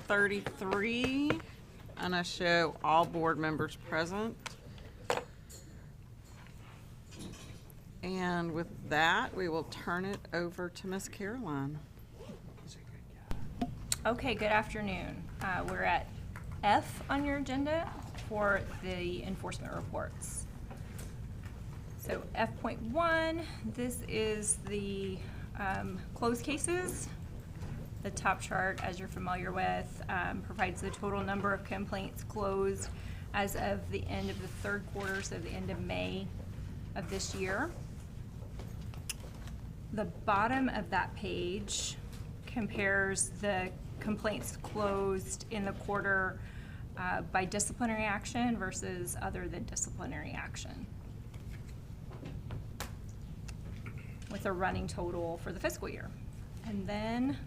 7:33, and I show all board members present. And with that, we will turn it over to Miss Caroline. Okay, good afternoon. We're at F on your agenda for the enforcement reports. So F.1, this is the closed cases. The top chart, as you're familiar with, provides the total number of complaints closed as of the end of the third quarter, so the end of May of this year. The bottom of that page compares the complaints closed in the quarter by disciplinary action versus other than disciplinary action, with a running total for the fiscal year. And then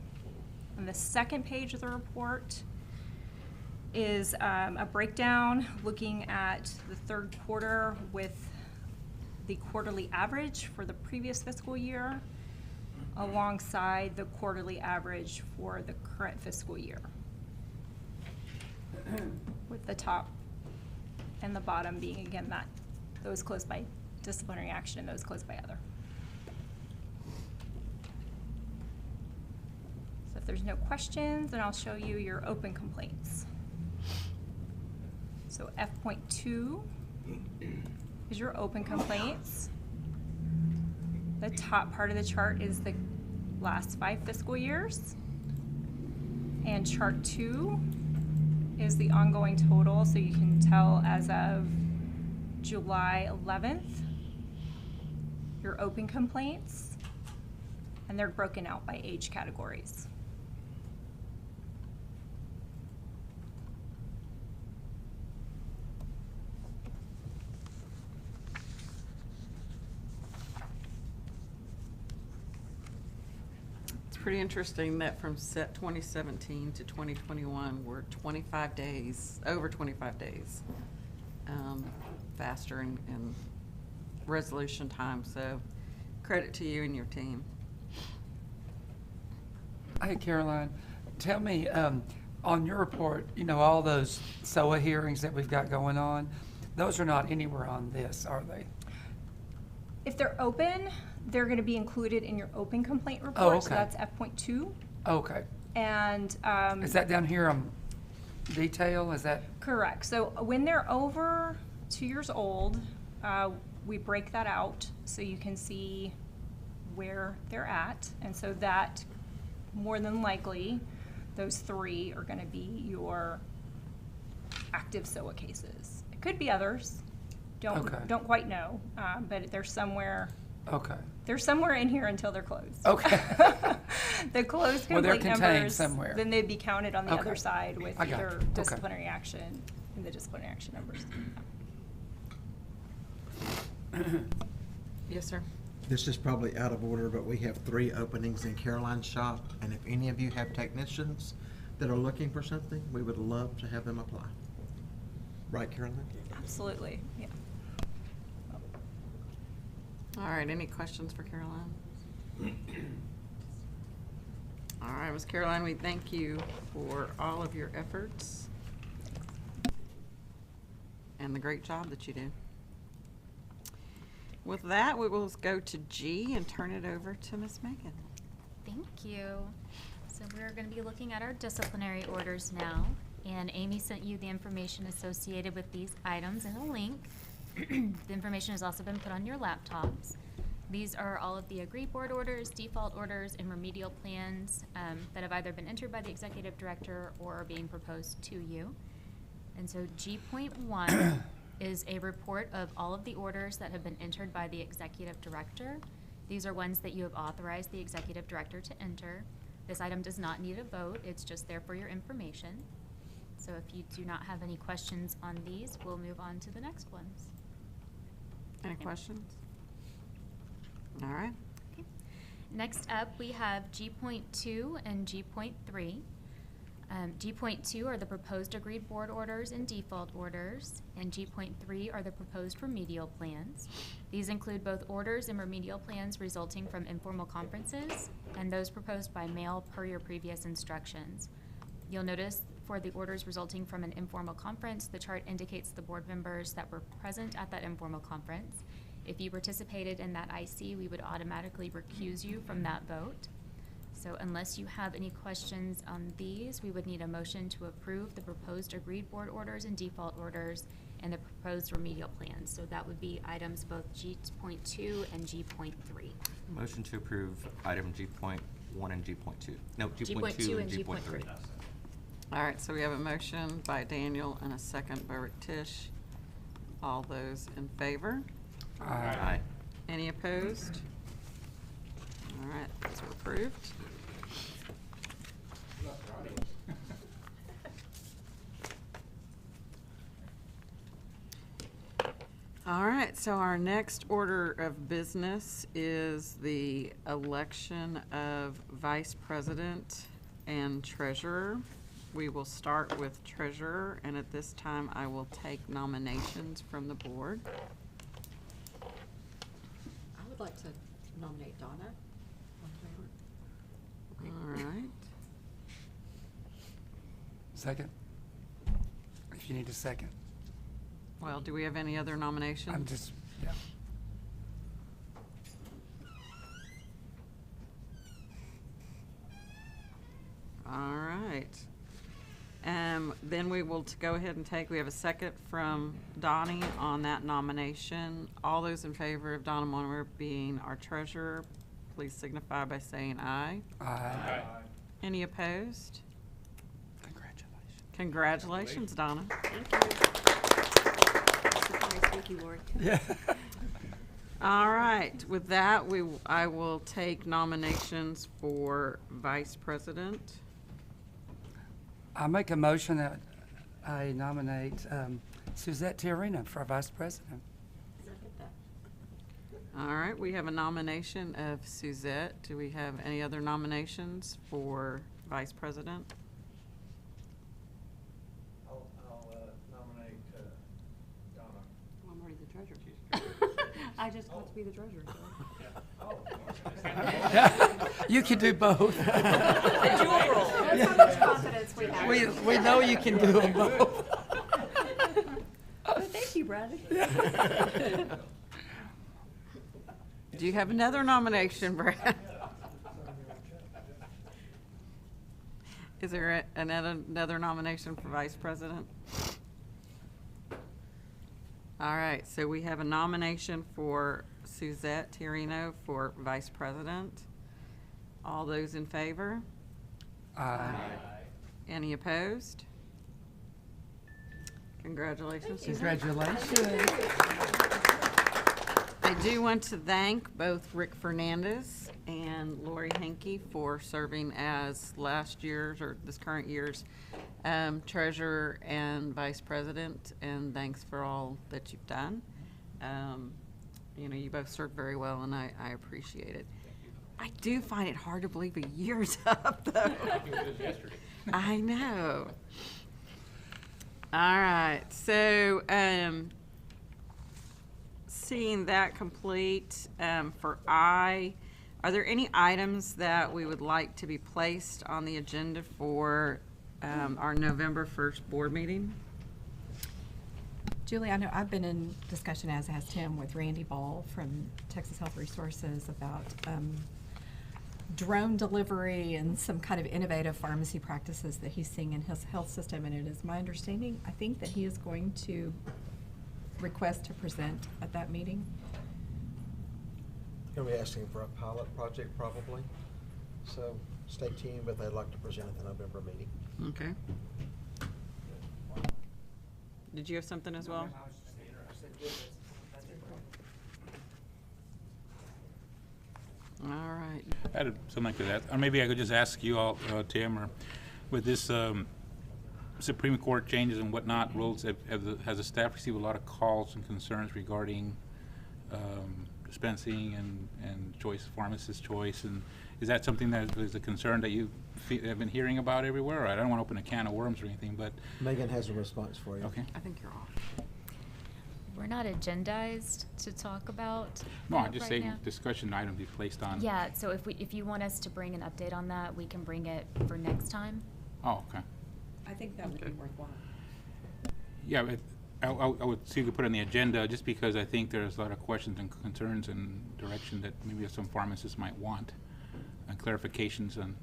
on the second page of the report is a breakdown looking at the third quarter with the quarterly average for the previous fiscal year alongside the quarterly average for the current fiscal year, with the top and the bottom being, again, that those closed by disciplinary action and those closed by other. So if there's no questions, then I'll show you your open complaints. So F.2 is your open complaints. The top part of the chart is the last 5 fiscal years. And chart 2 is the ongoing total, so you can tell as of July 11th, your open complaints, and they're broken out by age categories. Pretty interesting that from 2017 to 2021, we're 25 days, over 25 days faster in resolution time. So credit to you and your team. Hey, Caroline, tell me, on your report, you know, all those SOA hearings that we've got going on, those are not anywhere on this, are they? If they're open, they're going to be included in your open complaint report. Oh, okay. So that's F.2. Okay. And Is that down here on detail? Is that? correct. So when they're over 2 years old, we break that out so you can see where they're at. And so that, more than likely, those 3 are going to be your active SOA cases. It could be others. Don't quite know, but they're somewhere. Okay. They're somewhere in here until they're closed. Okay. The closed Well, they're complaint contained numbers, somewhere. then they'd be counted on the Okay. other side with I got their you. Okay. disciplinary action and the disciplinary action numbers. Yes, sir. This is probably out of order, but we have 3 openings in Caroline's shop, and if any of you have technicians that are looking for something, we would love to have them apply. Right, Caroline? Absolutely, yeah. All right, any questions for Caroline? All right, Ms. Caroline, we thank you for all of your efforts and the great job that you do. With that, we will go to G and turn it over to Ms. Megan. Thank you. So we're going to be looking at our disciplinary orders now, and Amy sent you the information associated with these items in a link. The information has also been put on your laptops. These are all of the agreed board orders, default orders, and remedial plans that have either been entered by the executive director or are being proposed to you. And so G.1 is a report of all of the orders that have been entered by the executive director. These are ones that you have authorized the executive director to enter. This item does not need a vote. It's just there for your information. So if you do not have any questions on these, we'll move on to the next ones. Any questions? All right. Okay. Next up, we have G.2 and G.3. G.2 are the proposed agreed board orders and default orders, and G.3 are the proposed remedial plans. These include both orders and remedial plans resulting from informal conferences, and those proposed by mail per your previous instructions. You'll notice for the orders resulting from an informal conference, the chart indicates the board members that were present at that informal conference. If you participated in that IC, we would automatically recuse you from that vote. So unless you have any questions on these, we would need a motion to approve the proposed agreed board orders and default orders and the proposed remedial plan. So that would be items both G.2 and G.3. Motion to approve item G.1 and G.2. No, G.2 G.2 and and G.3. All right, so we have a motion by Daniel and a second by Rick Tisch. All those in favor? Aye. Any opposed? All right, those are approved. All right, so our next order of business is the election of vice president and treasurer. We will start with treasurer, and at this time, I will take nominations from the board. I would like to nominate Donna. All right. Second? If you need a second. Well, do we have any other nominations? I'm just, yeah. All right. Then we will go ahead and take, we have a second from Donnie on that nomination. All those in favor of Donna Monroe being our treasurer, please signify by saying aye. Aye. Any opposed? Congratulations. Congratulations, Donna. Thank you, Lori. Yeah. All right, with that, I will take nominations for vice president. I make a motion that I nominate Suzette Tiarina for vice president. All right, we have a nomination of Suzette. Do we have any other nominations for vice president? I'll nominate Donna. Well, I'm already the treasurer. I just got to be the treasurer. You can do both. A dual role. That's how much confidence we have. We know you can do them both. Thank you, Bradley. Do you have another nomination, Brad? Is there another nomination for vice president? All right, so we have a nomination for Suzette Tiarino for vice president. All those in favor? Aye. Any opposed? Congratulations, Suzette. Congratulations. I do want to thank both Rick Fernandez and Lori Henke for serving as last year's or this current year's treasurer and vice president, and thanks for all that you've done. You know, you both served very well, and I appreciate it. I do find it hard to believe a year's up, though. I know. All right, so seeing that complete, are there any items that we would like to be placed on the agenda for our November 1st board meeting? Julie, I know I've been in discussion, as has Tim, with Randy Ball from Texas Health Resources about drone delivery and some kind of innovative pharmacy practices that he's seeing in his health system. And it is my understanding, I think, that he is going to request to present at that meeting. Going to be asking for a pilot project probably, so stay tuned, but they'd like to present at the November meeting. Okay. Did you have something as well? All right. I had something like that. Or maybe I could just ask you all, Tim, or with this Supreme Court changes and whatnot, rules, has the staff received a lot of calls and concerns regarding dispensing and choice, pharmacist choice? And is that something that is a concern that you have been hearing about everywhere? I don't want to open a can of worms or anything, but. Megan has a response for you. Okay. I think you're off. We're not agendized to talk about No, I that just right say now. discussion item be placed on. Yeah, so if you want us to bring an update on that, we can bring it for next time. Oh, okay. I think that would be Okay. worthwhile. Yeah, but I would see if we put it on the agenda, just because I think there's a lot of questions and concerns and direction that maybe some pharmacists might want, and clarifications, and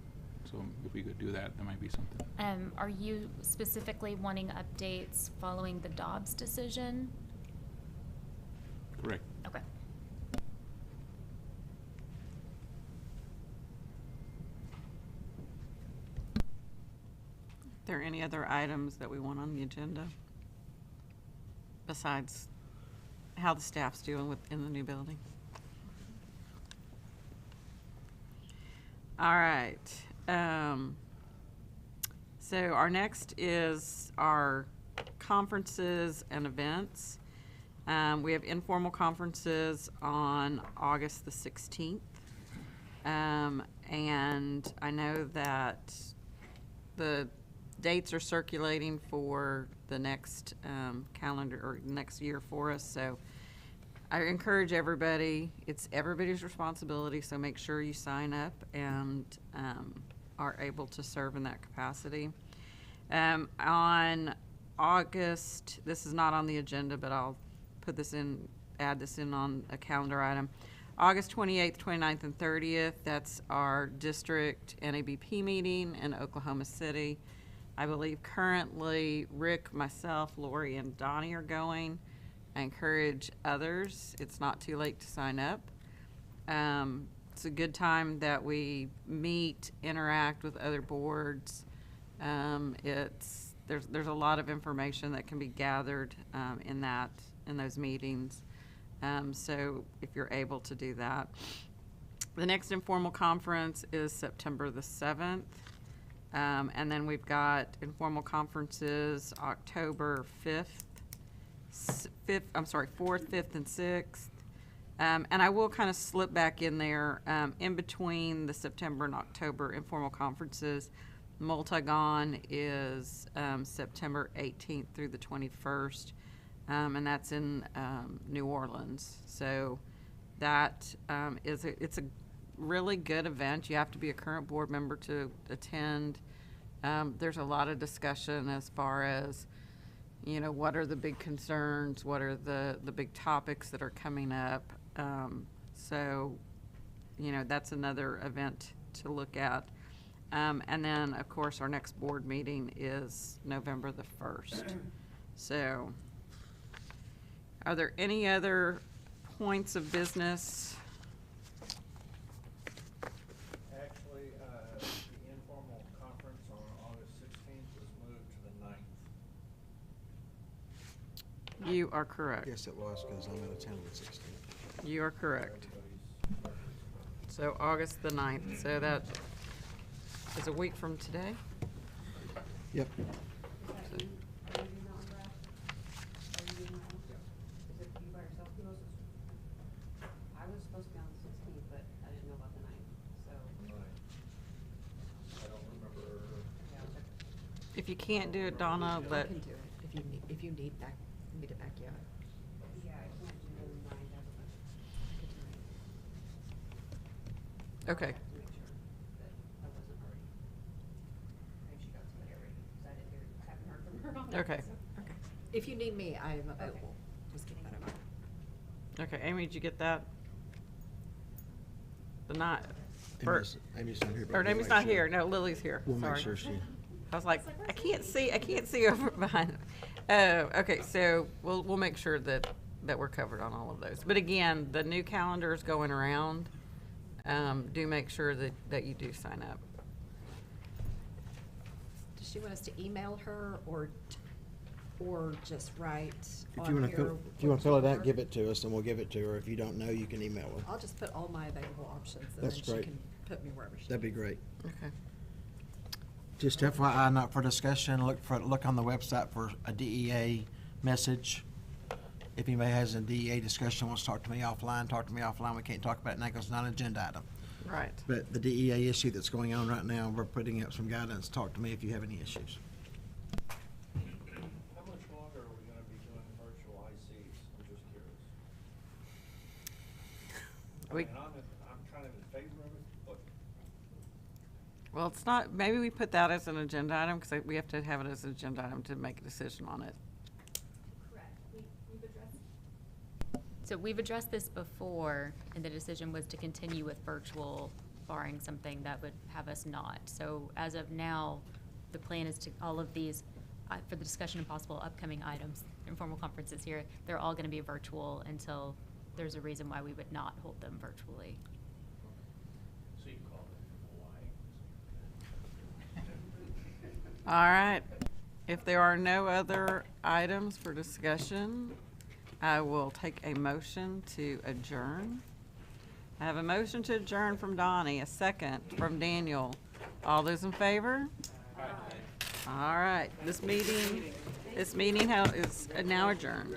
so if we could do that, that might be something. Are you specifically wanting updates following the Dobbs decision? Correct. Okay. Are there any other items that we want on the agenda? Besides how the staff's doing in the new building? All right. So our next is our conferences and events. We have informal conferences on August the 16th. And I know that the dates are circulating for the next calendar or next year for us. So I encourage everybody, it's everybody's responsibility, so make sure you sign up and are able to serve in that capacity. On August, this is not on the agenda, but I'll put this in, add this in on a calendar item. August 28th, 29th, and 30th, that's our district NABP meeting in Oklahoma City. I believe currently Rick, myself, Lori, and Donnie are going. I encourage others. It's not too late to sign up. It's a good time that we meet, interact with other boards. There's a lot of information that can be gathered in those meetings. So if you're able to do that. The next informal conference is September the 7th. And then we've got informal conferences October 4th, 5th, and 6th. And I will kind of slip back in there in between the September and October informal conferences. Multigon is September 18th through the 21st, and that's in New Orleans. So that it's a really good event. You have to be a current board member to attend. There's a lot of discussion as far as, you know, what are the big concerns, what are the big topics that are coming up. So, you know, that's another event to look at. And then, of course, our next board meeting is November the 1st. So, are there any other points of business? Actually, the informal conference on August 16th was moved to the 9th. You are correct. Yes, it was, because I'm out of town on the 16th. You are correct. Everybody's- So August the 9th. So that is a week from today. Yep. I was supposed to be on the 16th, but I didn't know about the 9th, so. I don't remember. If you can't do it, Donna, I let, can do it if you need me to back you up. Yeah, I can't do the 9th, I could do it. okay. To make sure that I wasn't already, maybe she got somebody already, because I haven't heard from her on that. Okay. so. Okay. If you need me, I am available. Just keep that in mind. Okay, Amy, did you get that? The night. Amy's not here. but Or we'll Amy's make not sure- here. No, Lily's here. We'll Sorry. make sure she, I was like, I can't see over behind. Okay, so we'll make sure that we're covered on all of those. But again, the new calendar is going around. Do make sure that you do sign up. Does she want us to email her or just write if on you want here? to, if you want to fill it what out, you give it to us, and we'll give it to her. If you don't know, you can email her. I'll just put all my available options, and That's then she great. can put me wherever she. That'd be great. Okay. Just FYI, not for discussion, look on the website for a DEA message. If anybody has a DEA discussion, wants to talk to me offline, talk to me offline. We can't talk about it now because it's not an agenda item. Right. But the DEA issue that's going on right now, we're putting up some guidance. Talk to me if you have any issues. How much longer are we gonna be doing virtual ICs? I'm just curious. I We- mean, I'm kind of in favor of it, but Well, it's not, maybe we put that as an agenda item, because we have to have it as an agenda item to make a decision on it. Correct. So we've addressed this before, and the decision was to continue with virtual, barring something that would have us not. So as of now, the plan is to, all of these, for the discussion of possible upcoming items, informal conferences here, they're all gonna be virtual until there's a reason why we would not hold them virtually. So you call it Hawaii. All right. If there are no other items for discussion, I will take a motion to adjourn. I have a motion to adjourn from Donnie, a second from Daniel. All those in favor? All right, this meeting is now adjourned.